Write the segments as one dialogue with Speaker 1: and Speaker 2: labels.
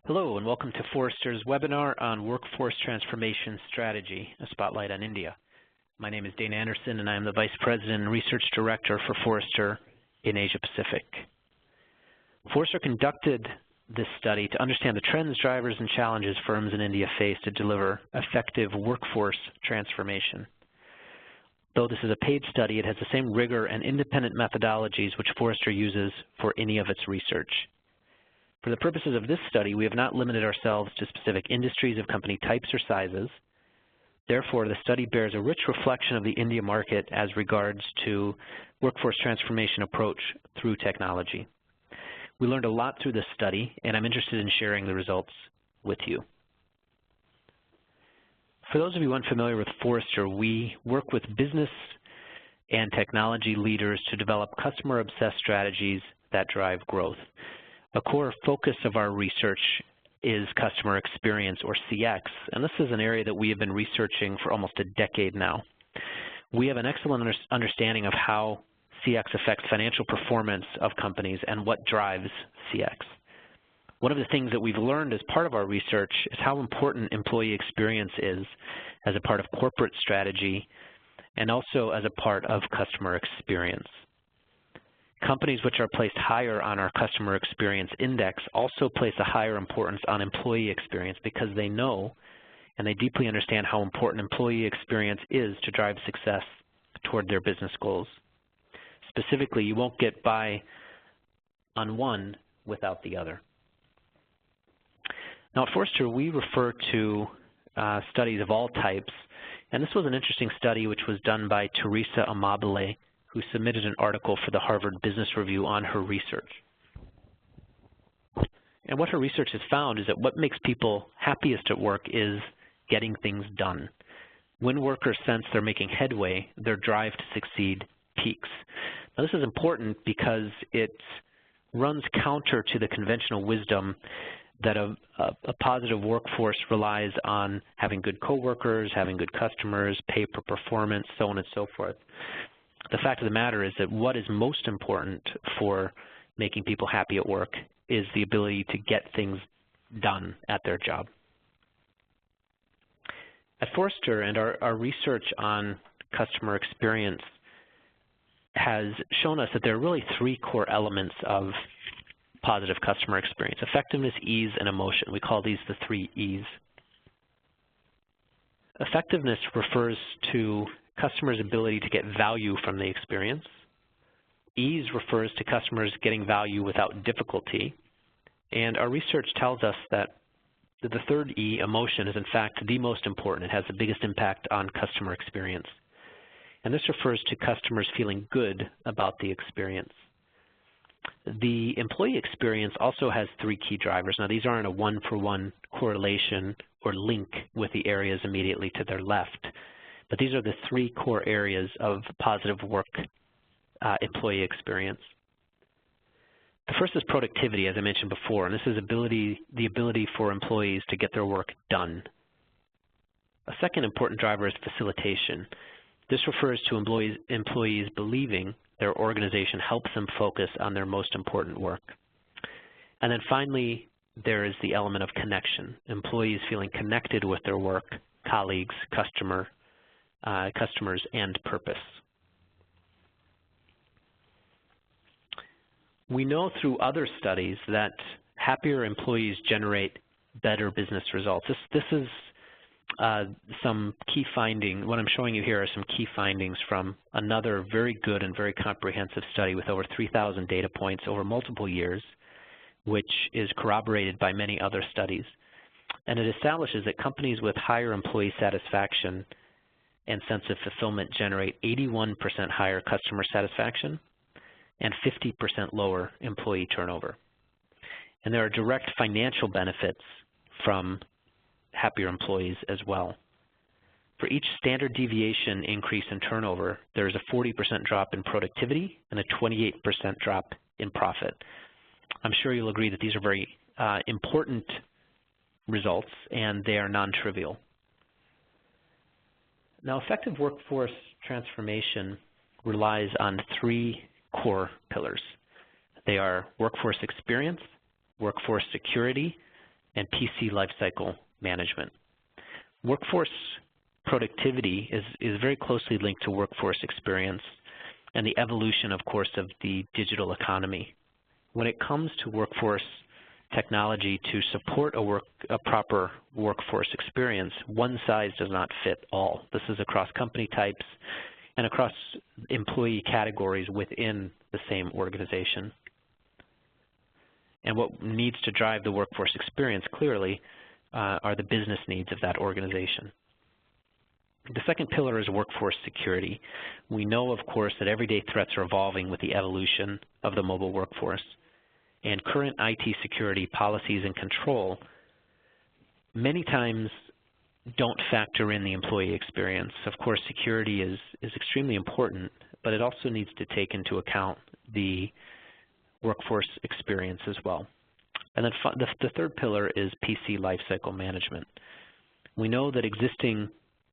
Speaker 1: Hello and welcome to Forrester's webinar on Workforce Transformation Strategy, a spotlight on India. My name is Dane Anderson and I am the Vice President and Research Director for Forrester in Asia Pacific. Forrester conducted this study to understand the trends, drivers, and challenges firms in India face to deliver effective workforce transformation. Though this is a paid study, it has the same rigor and independent methodologies which Forrester uses for any of its research. For the purposes of this study, we have not limited ourselves to specific industries of company types or sizes. Therefore, the study bears a rich reflection of the India market as regards to workforce transformation approach through technology. We learned a lot through this study, and I'm interested in sharing the results with you. For those of you unfamiliar with Forrester, we work with business and technology leaders to develop customer-obsessed strategies that drive growth. A core focus of our research is customer experience, or CX, and this is an area that we have been researching for almost a decade now. We have an excellent understanding of how CX affects financial performance of companies and what drives CX. One of the things that we've learned as part of our research is how important employee experience is as a part of corporate strategy and also as a part of customer experience. Companies which are placed higher on our customer experience index also place a higher importance on employee experience because they know and they deeply understand how important employee experience is to drive success toward their business goals. Specifically, you won't get by on one without the other. Now at Forrester, we refer to studies of all types, and this was an interesting study which was done by Teresa Amabile, who submitted an article for the Harvard Business Review on her research. And what her research has found is that what makes people happiest at work is getting things done. When workers sense they're making headway, their drive to succeed peaks. Now this is important because it runs counter to the conventional wisdom that a positive workforce relies on having good coworkers, having good customers, pay per performance, so on and so forth. The fact of the matter is that what is most important for making people happy at work is the ability to get things done at their job. At Forrester, and our research on customer experience has shown us that there are really three core elements of positive customer experience: effectiveness, ease, and emotion. We call these the three E's. Effectiveness refers to customers' ability to get value from the experience. Ease refers to customers getting value without difficulty. And our research tells us that the third E, emotion, is in fact the most important. It has the biggest impact on customer experience. And this refers to customers feeling good about the experience. The employee experience also has three key drivers. Now these aren't a one-for-one correlation or link with the areas immediately to their left, but these are the three core areas of positive work employee experience. The first is productivity, as I mentioned before, and this is the ability for employees to get their work done. A second important driver is facilitation. This refers to employees believing their organization helps them focus on their most important work. And then finally, there is the element of connection. Employees feeling connected with their work, colleagues, customers, and purpose. We know through other studies that happier employees generate better business results. This is some key findings. What I'm showing you here are some key findings from another very good and very comprehensive study with over 3,000 data points over multiple years, which is corroborated by many other studies. And it establishes that companies with higher employee satisfaction and sense of fulfillment generate 81% higher customer satisfaction and 50% lower employee turnover. And there are direct financial benefits from happier employees as well. For each standard deviation increase in turnover, there is a 40% drop in productivity and a 28% drop in profit. I'm sure you'll agree that these are very important results and they are non-trivial. Now, effective workforce transformation relies on three core pillars. They are workforce experience, workforce security, and PC lifecycle management. Workforce productivity is very closely linked to workforce experience and the evolution, of course, of the digital economy. When it comes to workforce technology to support a proper workforce experience, one size does not fit all. This is across company types and across employee categories within the same organization. And what needs to drive the workforce experience clearly are the business needs of that organization. The second pillar is workforce security. We know, of course, that everyday threats are evolving with the evolution of the mobile workforce. And current IT security policies and control many times don't factor in the employee experience. Of course, security is extremely important, but it also needs to take into account the workforce experience as well. And then the third pillar is PC lifecycle management. We know that existing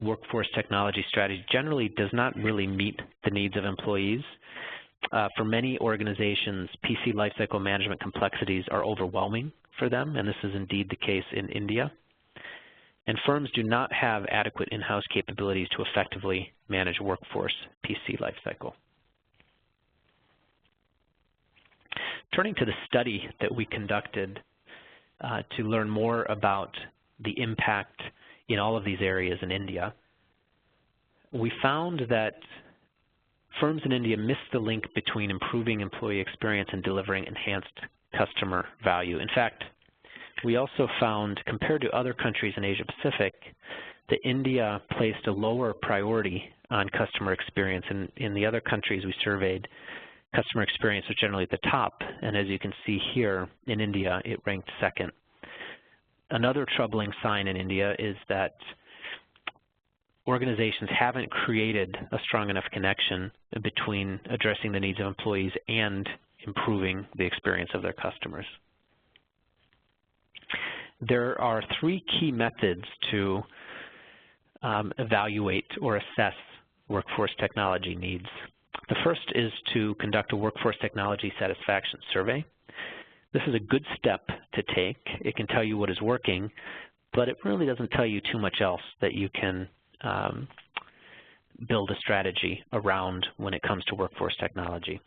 Speaker 1: workforce technology strategy generally does not really meet the needs of employees. For many organizations, PC lifecycle management complexities are overwhelming for them, and this is indeed the case in India. And firms do not have adequate in-house capabilities to effectively manage workforce PC lifecycle. Turning to the study that we conducted to learn more about the impact in all of these areas in India, we found that firms in India missed the link between improving employee experience and delivering enhanced customer value. In fact, we also found, compared to other countries in Asia Pacific, that India placed a lower priority on customer experience. In the other countries we surveyed, customer experience was generally at the top, and as you can see here, in India, it ranked second. Another troubling sign in India is that organizations haven't created a strong enough connection between addressing the needs of employees and improving the experience of their customers. There are three key methods to evaluate or assess workforce technology needs. The first is to conduct a workforce technology satisfaction survey. This is a good step to take. It can tell you what is working, but it really doesn't tell you too much else that you can build a strategy around when it comes to workforce technology.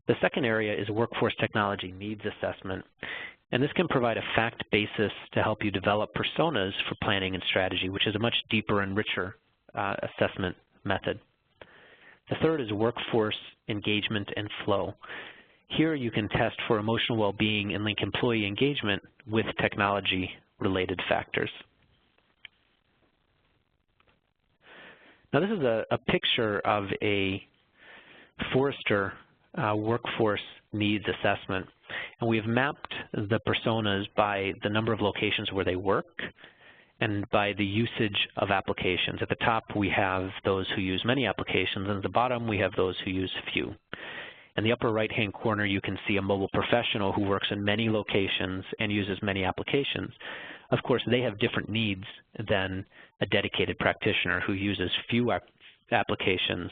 Speaker 1: The second area is workforce technology needs assessment, and this can provide a fact basis to help you develop personas for planning and strategy, which is a much deeper and richer assessment method. The third is workforce engagement and flow. Here you can test for emotional well-being and link employee engagement with technology-related factors. Now this is a picture of a Forrester workforce needs assessment, and we've mapped the personas by the number of locations where they work and by the usage of applications. At the top we have those who use many applications, and at the bottom we have those who use few. In the upper right-hand corner you can see a mobile professional who works in many locations and uses many applications. Of course, they have different needs than a dedicated practitioner who uses few applications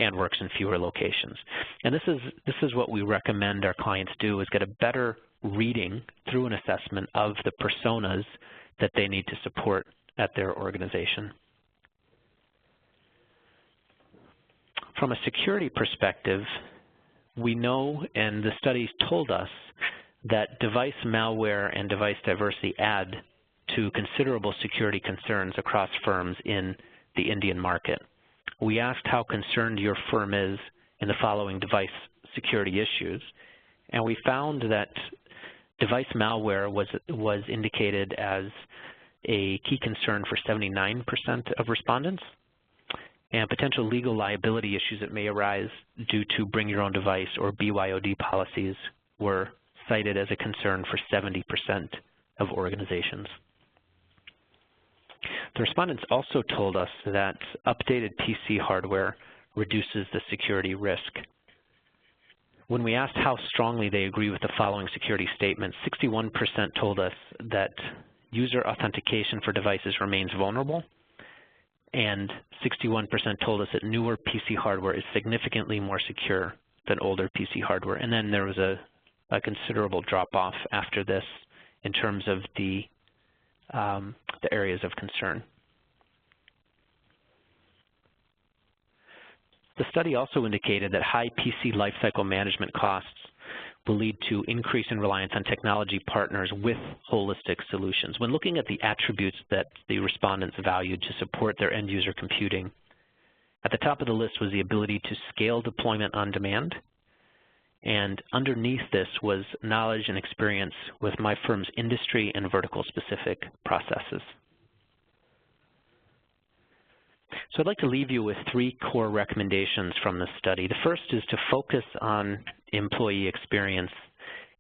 Speaker 1: and works in fewer locations. And this is what we recommend our clients do, is get a better reading through an assessment of the personas that they need to support at their organization. From a security perspective, we know, and the studies told us, that device malware and device diversity add to considerable security concerns across firms in the Indian market. We asked how concerned your firm is in the following device security issues, and we found that device malware was indicated as a key concern for 79% of respondents, and potential legal liability issues that may arise due to bring your own device or BYOD policies were cited as a concern for 70% of organizations. The respondents also told us that updated PC hardware reduces the security risk. When we asked how strongly they agree with the following security statements, 61% told us that user authentication for devices remains vulnerable, and 61% told us that newer PC hardware is significantly more secure than older PC hardware. And then there was a considerable drop-off after this in terms of the areas of concern. The study also indicated that high PC lifecycle management costs will lead to increase in reliance on technology partners with holistic solutions. When looking at the attributes that the respondents valued to support their end-user computing, at the top of the list was the ability to scale deployment on demand, and underneath this was knowledge and experience with my firm's industry and vertical-specific processes. So I'd like to leave you with 3 core recommendations from this study. The first is to focus on employee experience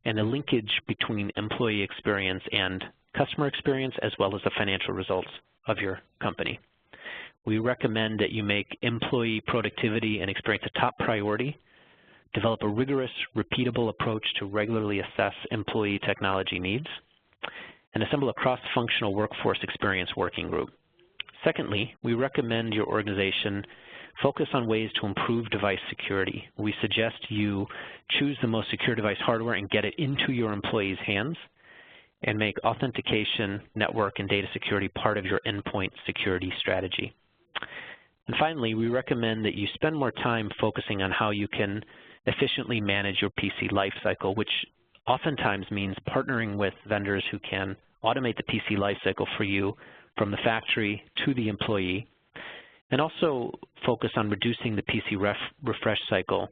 Speaker 1: and the linkage between employee experience and customer experience, as well as the financial results of your company. We recommend that you make employee productivity and experience a top priority, develop a rigorous, repeatable approach to regularly assess employee technology needs, and assemble a cross-functional workforce experience working group. Secondly, we recommend your organization focus on ways to improve device security. We suggest you choose the most secure device hardware and get it into your employees' hands, and make authentication, network, and data security part of your endpoint security strategy. And finally, we recommend that you spend more time focusing on how you can efficiently manage your PC lifecycle, which oftentimes means partnering with vendors who can automate the PC lifecycle for you from the factory to the employee, and also focus on reducing the PC refresh cycle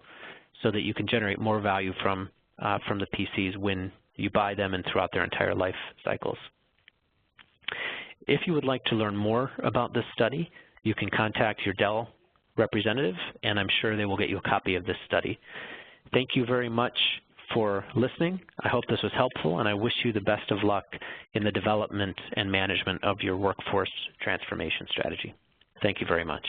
Speaker 1: so that you can generate more value from the PCs when you buy them and throughout their entire life cycles. If you would like to learn more about this study, you can contact your Dell representative, and I'm sure they will get you a copy of this study. Thank you very much for listening. I hope this was helpful, and I wish you the best of luck in the development and management of your workforce transformation strategy. Thank you very much.